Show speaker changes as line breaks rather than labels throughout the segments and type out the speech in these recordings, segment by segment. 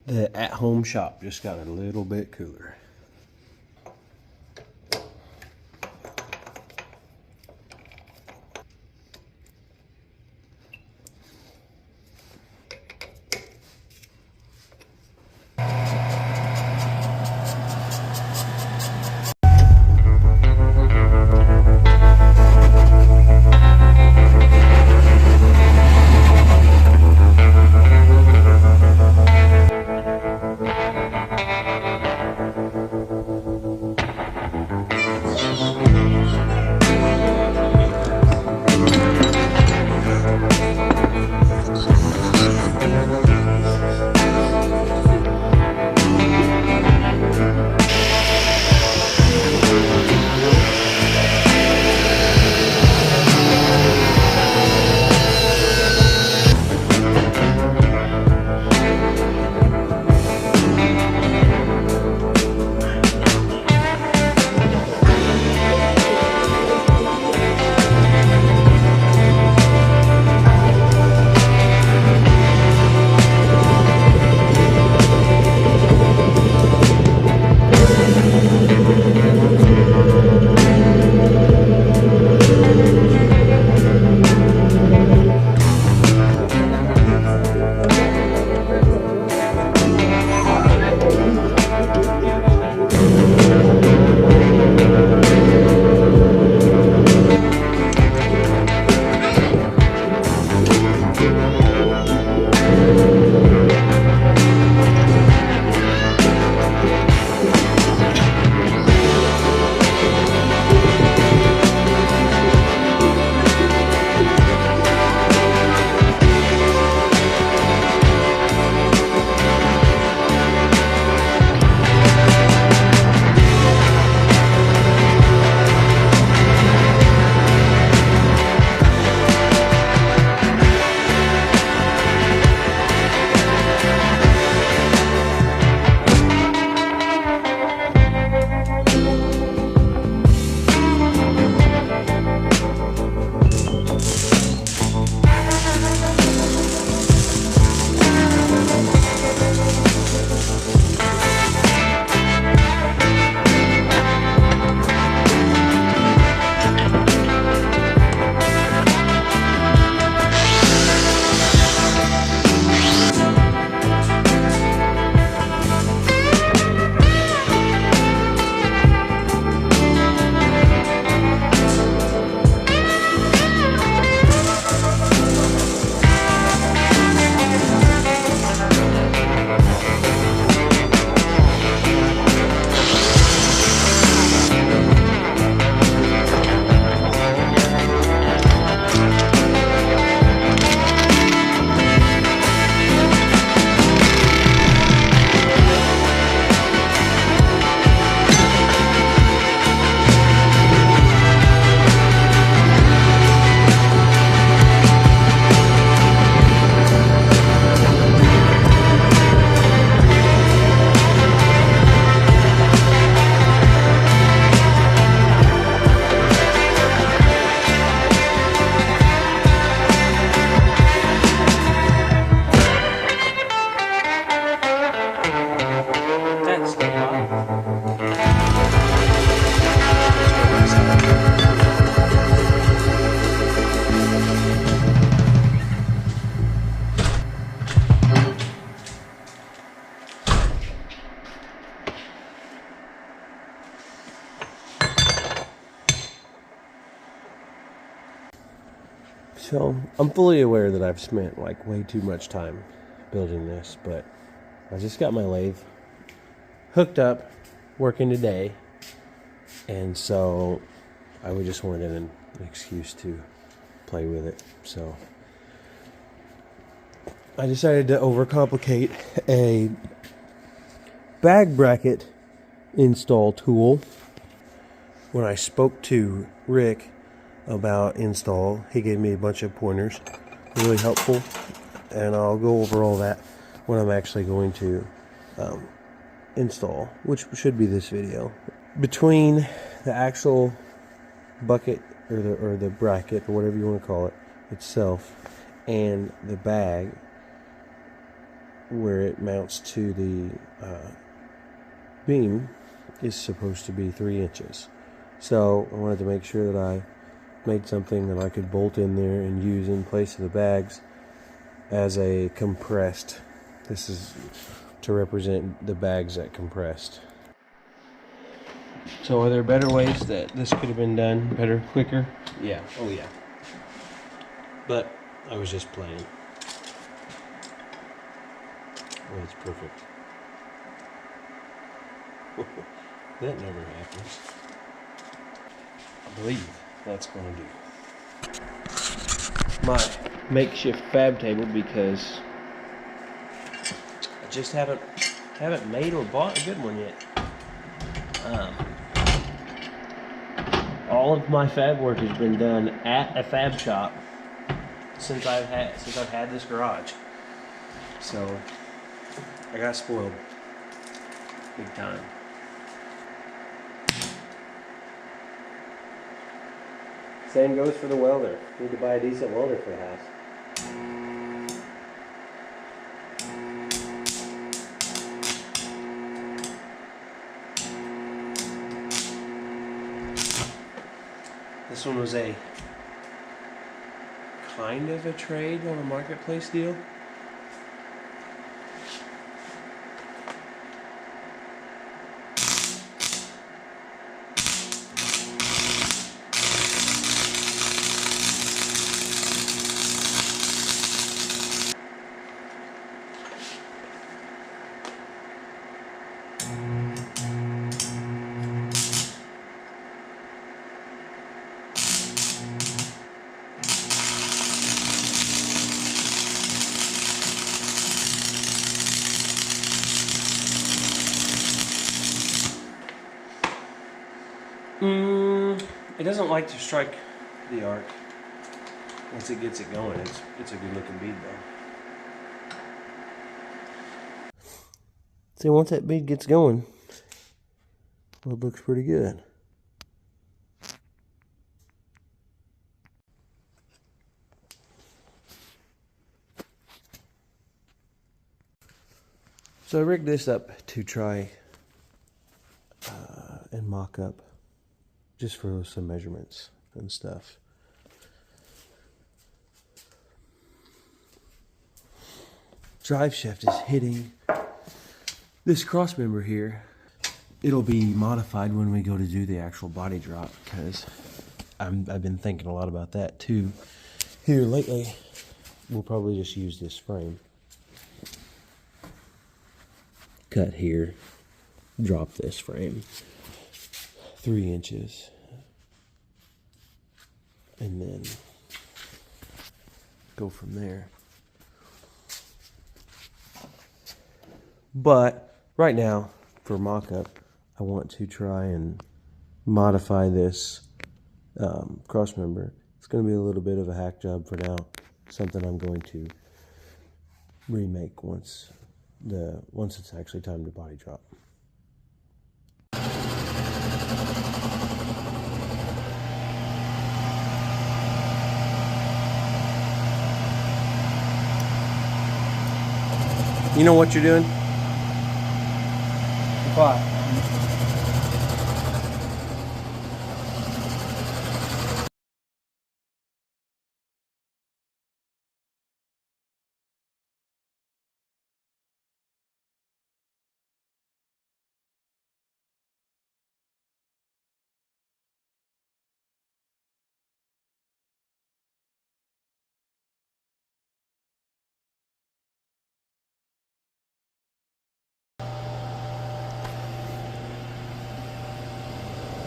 The at-home shop just got a little bit cooler. So I'm fully aware that I've spent like way too much time building this, but I just got my lathe hooked up, working today, and so I just wanted an excuse to play with it. So I decided to overcomplicate a bag bracket install tool. When I spoke to Rick about install, he gave me a bunch of pointers, really helpful, and I'll go over all that when I'm actually going to install, which should be this video. Between the actual bucket or the bracket or whatever you want to call it itself and the bag, where it mounts to the beam is supposed to be 3 inches. So I wanted to make sure that I made something that I could bolt in there and use in place of the bags as a compressed. This is to represent the bags that compressed. So are there better ways that this could have been done better, quicker? Yeah, oh yeah. But I was just playing. Oh, it's perfect. That never happens. I believe that's going to do my makeshift fab table, because I just haven't made or bought a good one yet. All of my fab work has been done at a fab shop since I've had this garage. So I got spoiled big time. Same goes for the welder. Need to buy a decent welder for the house. This one was a kind of a trade on a marketplace deal. It doesn't like to strike the arc. Once it gets it going, it's a good looking bead though. See, once that bead gets going, well, it looks pretty good. So I rigged this up to try and mock up just for some measurements and stuff. Drive shaft is hitting this cross member here. It'll be modified when we go to do the actual body drop, because I've been thinking a lot about that too here lately. We'll probably just use this frame. Cut here, drop this frame 3 inches, and then go from there. But right now, for mock-up, I want to try and modify this cross member. It's going to be a little bit of a hack job for now. Something I'm going to remake once it's actually time to body drop. You know what you're doing? What?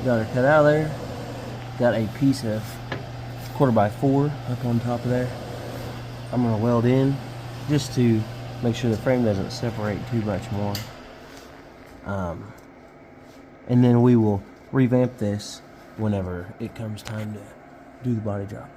Got her cut out of there. Got a piece of 4x4 up on top of there. I'm going to weld in just to make sure the frame doesn't separate too much more. And then we will revamp this whenever it comes time to do the body drop.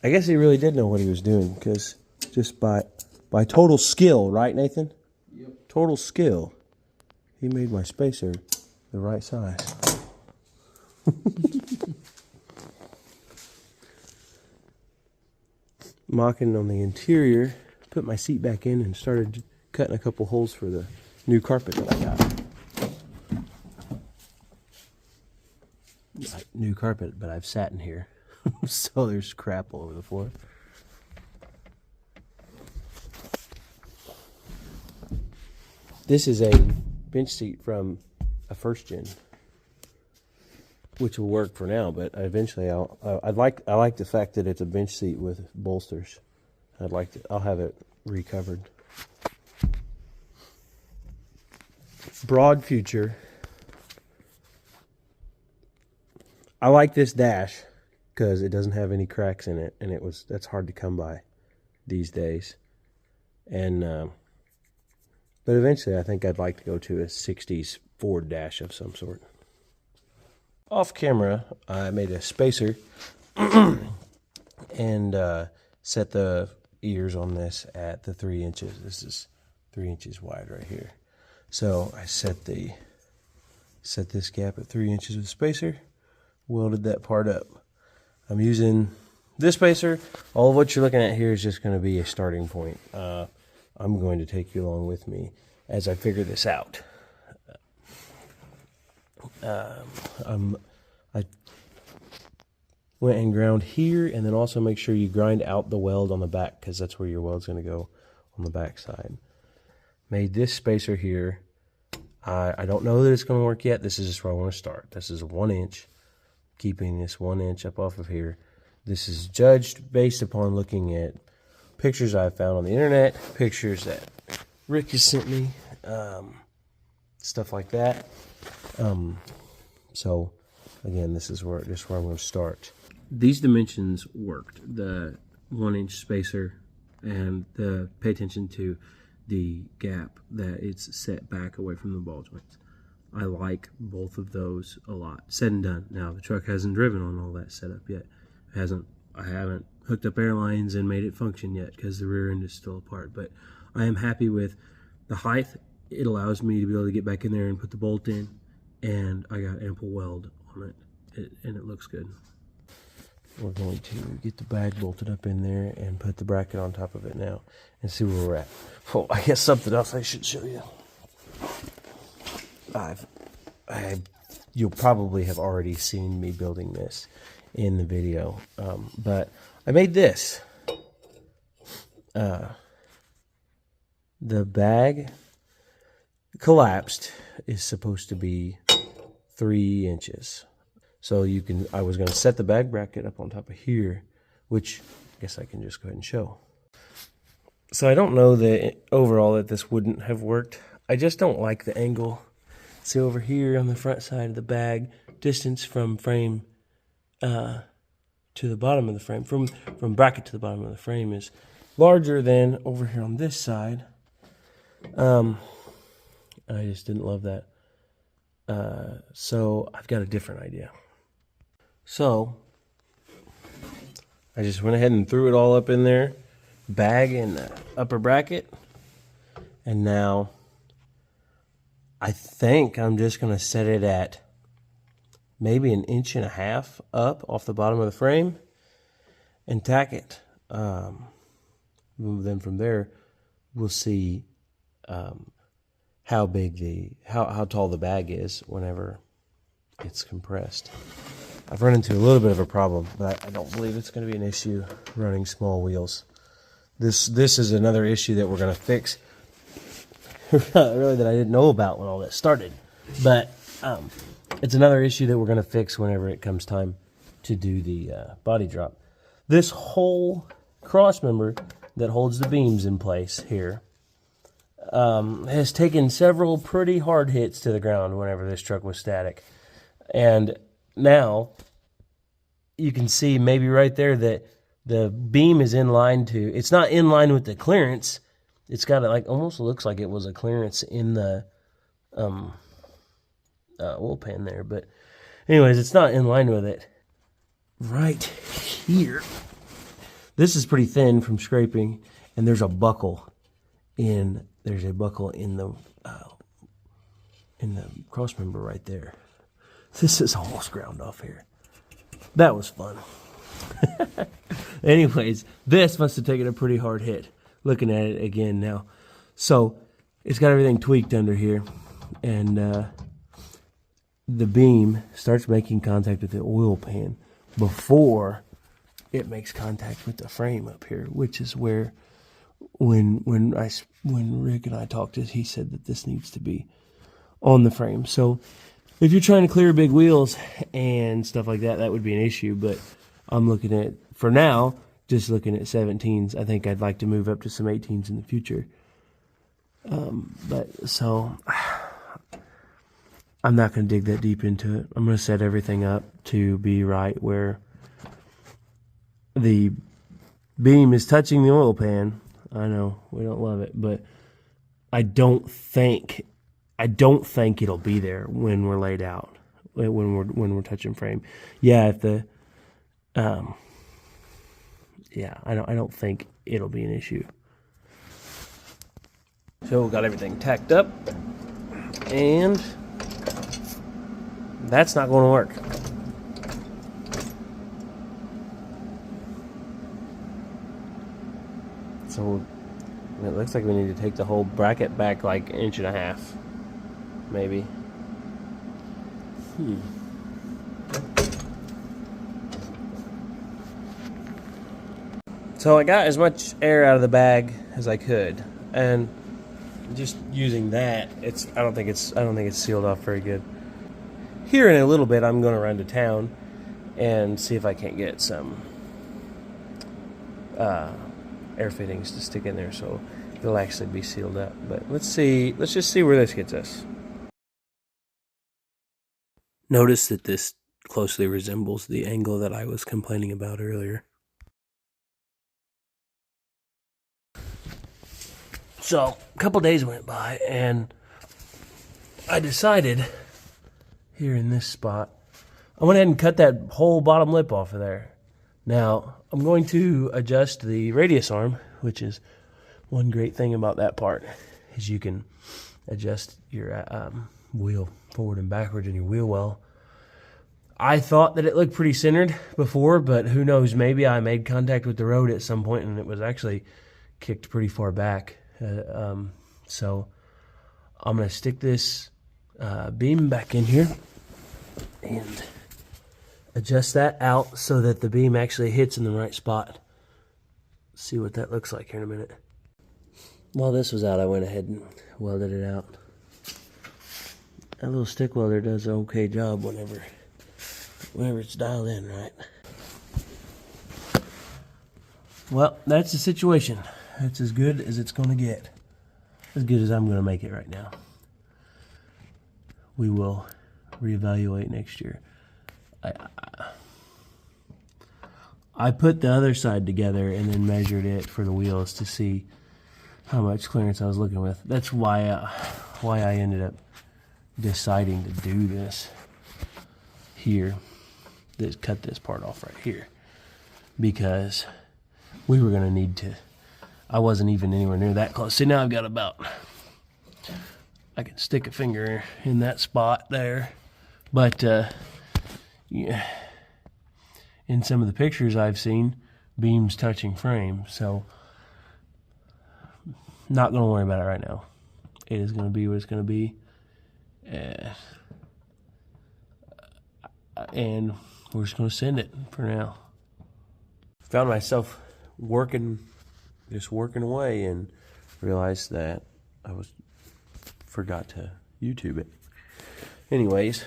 I guess he really did know what he was doing, because just by total skill, right, Nathan?
Yep.
Total skill, he made my spacer the right size. Mocking on the interior, put my seat back in and started cutting a couple holes for the new carpet that I got. New carpet, but I've sat in here. So there's crap all over the floor. This is a bench seat from a first gen, which will work for now, but eventually I like the fact that it's a bench seat with bolsters. I'll have it recovered. Broad future. I like this dash because it doesn't have any cracks in it, and that's hard to come by these days. And but eventually I think I'd like to go to a 60s Ford dash of some sort. Off camera, I made a spacer and set the ears on this at the 3 inches. This is 3 inches wide right here. So I set this gap at 3 inches with the spacer, welded that part up. I'm using this spacer. All of what you're looking at here is just going to be a starting point. I'm going to take you along with me as I figure this out. I went and ground here, and then also make sure you grind out the weld on the back, because that's where your weld's going to go, on the back side. Made this spacer here. I don't know that it's going to work yet. This is just where I want to start. This is 1 inch, keeping this 1 inch up off of here. This is judged based upon looking at pictures I've found on the internet, pictures that Rick has sent me, stuff like that. So again, this is where I'm going to start. These dimensions worked. The 1 inch spacer and pay attention to the gap that it's set back away from the ball joints. I like both of those a lot. Said and done. Now the truck hasn't driven on all that setup yet. I haven't hooked up airlines and made it function yet because the rear end is still apart. But I am happy with the height. It allows me to be able to get back in there and put the bolt in, and I got ample weld on it, and it looks good. We're going to get the bag bolted up in there and put the bracket on top of it now and see where we're at. Oh, I guess something else I should show you. You'll probably have already seen me building this in the video, but I made this. The bag collapsed is supposed to be 3 inches. So I was going to set the bag bracket up on top of here, which I guess I can just go ahead and show. So I don't know that overall that this wouldn't have worked. I just don't like the angle. See over here on the front side of the bag, distance from frame to the bottom of the frame, from bracket to the bottom of the frame is larger than over here on this side. I just didn't love that. So I've got a different idea. So I just went ahead and threw it all up in there, bag in the upper bracket, and now I think I'm just going to set it at maybe 1.5 inches up off the bottom of the frame and tack it. Then from there, we'll see how tall the bag is whenever it's compressed. I've run into a little bit of a problem, but I don't believe it's going to be an issue running small wheels. This is another issue that we're going to fix. Really, that I didn't know about when all that started, but it's another issue that we're going to fix whenever it comes time to do the body drop. This whole cross member that holds the beams in place here has taken several pretty hard hits to the ground whenever this truck was static. And now you can see maybe right there that the beam is in line it's not in line with the clearance. It's got almost looks like it was a clearance in the oil pan there. But anyways, it's not in line with it. Right here, This is pretty thin from scraping, and there's a buckle in the cross member right there. This is almost ground off here. That was fun. Anyways, this must have taken a pretty hard hit. Looking at it again now. So it's got everything tweaked under here, and the beam starts making contact with the oil pan before it makes contact with the frame up here, which is where when Rick and I talked, he said that this needs to be on the frame. So if you're trying to clear big wheels and stuff like that, that would be an issue. But I'm looking at, for now, just looking at 17s. I think I'd like to move up to some 18s in the future. But so I'm not going to dig that deep into it. I'm going to set everything up to be right where the beam is touching the oil pan. I know we don't love it, but I don't think it'll be there when we're laid out, when we're touching frame. Yeah, if the I don't think it'll be an issue. So we got everything tacked up, and that's not going to work. So it looks like we need to take the whole bracket back like 1.5 inches, maybe. So I got as much air out of the bag as I could, and just using that, I don't think it's sealed off very good. Here in a little bit, I'm going to run to town and see if I can't get some air fittings to stick in there so it'll actually be sealed up. But let's just see where this gets us. Notice that this closely resembles the angle that I was complaining about earlier. So a couple days went by, and I decided here in this spot, I went ahead and cut that whole bottom lip off of there. Now, I'm going to adjust the radius arm, which is one great thing about that part, is you can adjust your wheel forward and backwards in your wheel well. I thought that it looked pretty centered before, but who knows, maybe I made contact with the road at some point and it was actually kicked pretty far back. So I'm going to stick this beam back in here and adjust that out so that the beam actually hits in the right spot. See what that looks like here in a minute. While this was out, I went ahead and welded it out. That little stick welder does an okay job whenever it's dialed in right. Well, that's the situation. That's as good as it's going to get. As good as I'm going to make it right now. We will reevaluate next year. I put the other side together and then measured it for the wheels to see how much clearance I was looking with. That's why I ended up deciding to do this here. Cut this part off right here. Because we were going to need to. I wasn't even anywhere near that close. See, now I've got about, I can stick a finger in that spot there. But, yeah, in some of the pictures I've seen, beams touching frame. So, not going to worry about it right now. It is going to be what it's going to be. And we're just going to send it for now. Found myself just working away and realized that I forgot to YouTube it. Anyways,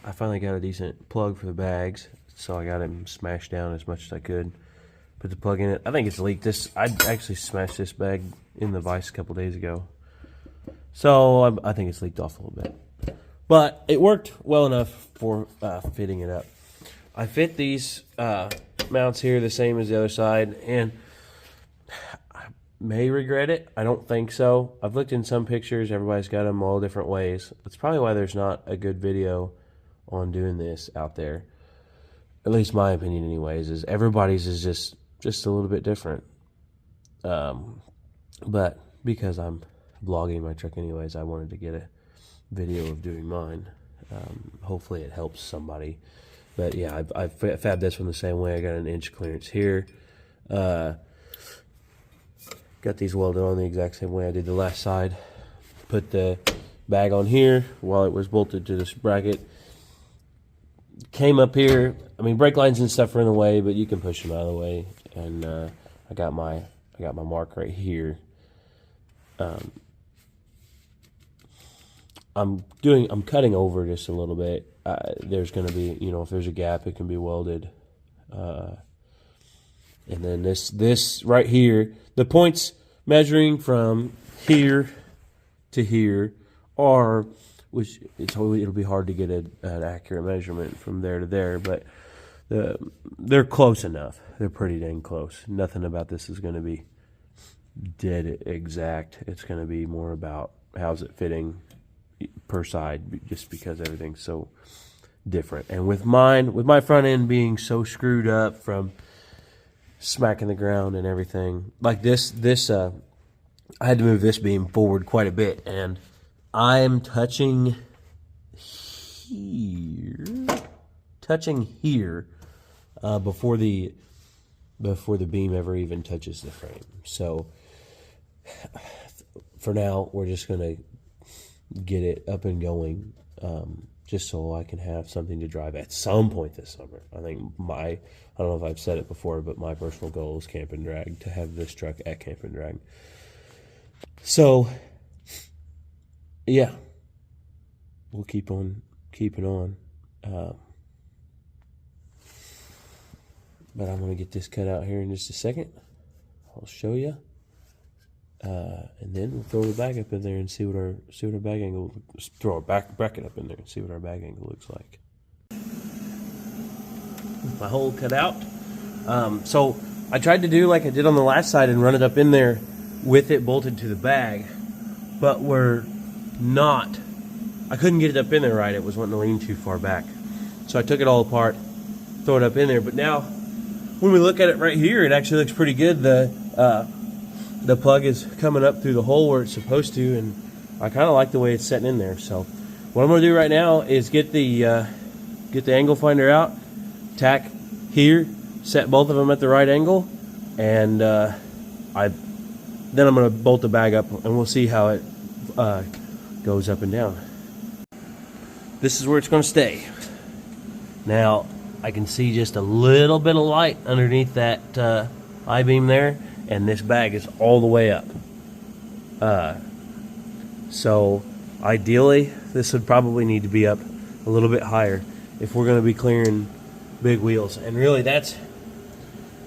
I finally got a decent plug for the bags, so I got them smashed down as much as I could. Put the plug in it. I think it's leaked. I actually smashed this bag in the vise a couple days ago, so I think it's leaked off a little bit. But it worked well enough for fitting it up. I fit these mounts here the same as the other side, and I may regret it. I don't think so. I've looked in some pictures. Everybody's got them all different ways. That's probably why there's not a good video on doing this out there. at least my opinion anyways, is everybody's is just a little bit different. But because I'm vlogging my truck anyways, I wanted to get a video of doing mine. Hopefully it helps somebody. But yeah, I've fabbed this one the same way. I got an inch clearance here. Got these welded on the exact same way I did the last side. Put the bag on here while it was bolted to this bracket. Came up here. I mean, brake lines and stuff are in the way, but you can push them out of the way. And I got my mark right here. I'm cutting over just a little bit. There's going to be, you know, if there's a gap, it can be welded. And then this right here, the points measuring from here to here are, which it'll be hard to get an accurate measurement from there to there, but they're close enough. They're pretty dang close. Nothing about this is going to be dead exact. It's going to be more about how's it fitting per side, just because everything's so different. And with my front end being so screwed up from smacking the ground and everything, like this I had to move this beam forward quite a bit, and I'm touching here before the beam ever even touches the frame. So for now, we're just gonna get it up and going, just so I can have something to drive at some point this summer. I think I don't know if I've said it before, but my personal goal is Camp and Drag, to have this truck at Camp and Drag. So yeah, we'll keep on keeping on. But I'm going to get this cut out here in just a second. I'll show you. And then we'll throw the bag up in there and see what our bag angle, throw our bracket up in there and see what our bag angle looks like. My hole cut out. So I tried to do like I did on the last side and run it up in there with it bolted to the bag, but I couldn't get it up in there right. It was wanting to lean too far back. So I took it all apart, throw it up in there. But now, when we look at it right here, it actually looks pretty good. The plug is coming up through the hole where it's supposed to, and I kind of like the way it's setting in there. So what I'm going to do right now is get the angle finder out, tack here, set both of them at the right angle, and then I'm going to bolt the bag up, and we'll see how it goes up and down. This is where it's going to stay. Now, I can see just a little bit of light underneath that I-beam there, and this bag is all the way up. So, ideally, this would probably need to be up a little bit higher if we're going to be clearing big wheels. And really, that's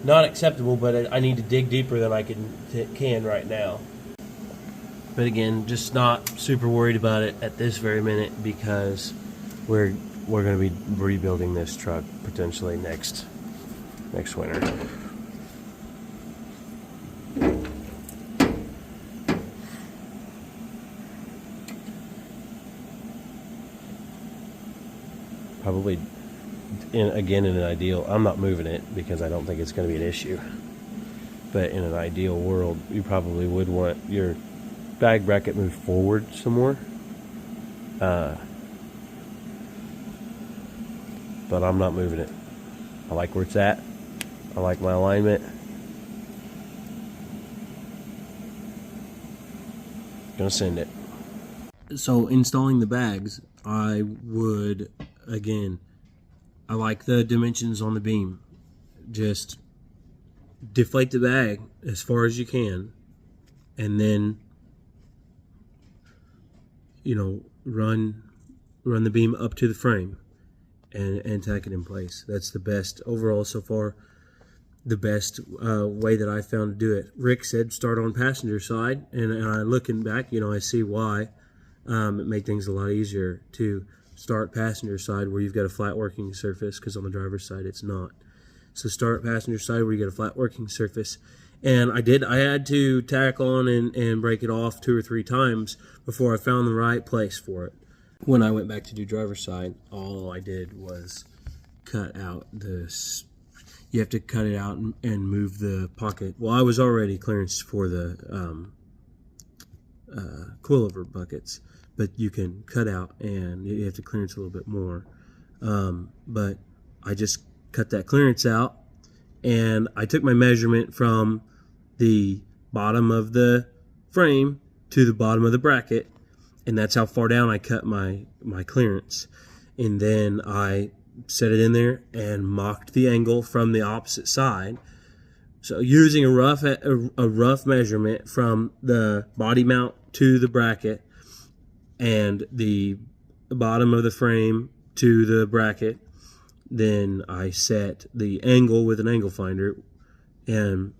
not acceptable, but I need to dig deeper than I can right now. But again, just not super worried about it at this very minute, because we're going to be rebuilding this truck potentially next winter. Probably, in an ideal, I'm not moving it because I don't think it's going to be an issue. But in an ideal world, you probably would want your bag bracket moved forward some more. But I'm not moving it. I like where it's at. I like my alignment. Gonna send it. So installing the bags, I would, again, I like the dimensions on the beam. Just deflate the bag as far as you can, and then, you know, run the beam up to the frame and tack it in place. That's the best overall so far, the best way that I found to do it. Rick said start on passenger side, and I looking back, you know, I see why. It made things a lot easier to start passenger side where you've got a flat working surface, because on the driver's side it's not. So start passenger side where you get a flat working surface. And I had to tack on and break it off 2 or 3 times before I found the right place for it. When I went back to do driver's side, all I did was cut out this. You have to cut it out and move the pocket. Well, I was already clearance for the coilover buckets, but you can cut out and you have to clearance a little bit more. But I just cut that clearance out, and I took my measurement from the bottom of the frame to the bottom of the bracket, and that's how far down I cut my clearance. And then I set it in there and mocked the angle from the opposite side. So using a rough measurement from the body mount to the bracket and the bottom of the frame to the bracket, then I set the angle with an angle finder, and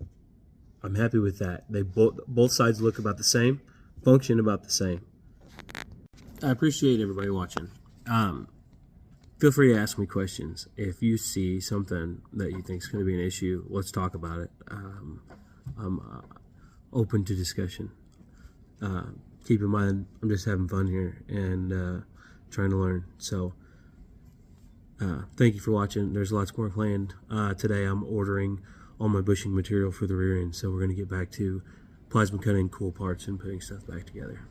I'm happy with that. They both sides look about the same, function about the same. I appreciate everybody watching. Feel free to ask me questions. If you see something that you think is going to be an issue, let's talk about it. I'm open to discussion. Keep in mind, I'm just having fun here and trying to learn. So thank you for watching. There's lots more planned. Today I'm ordering all my bushing material for the rear end, so we're going to get back to plasma cutting cool parts and putting stuff back together.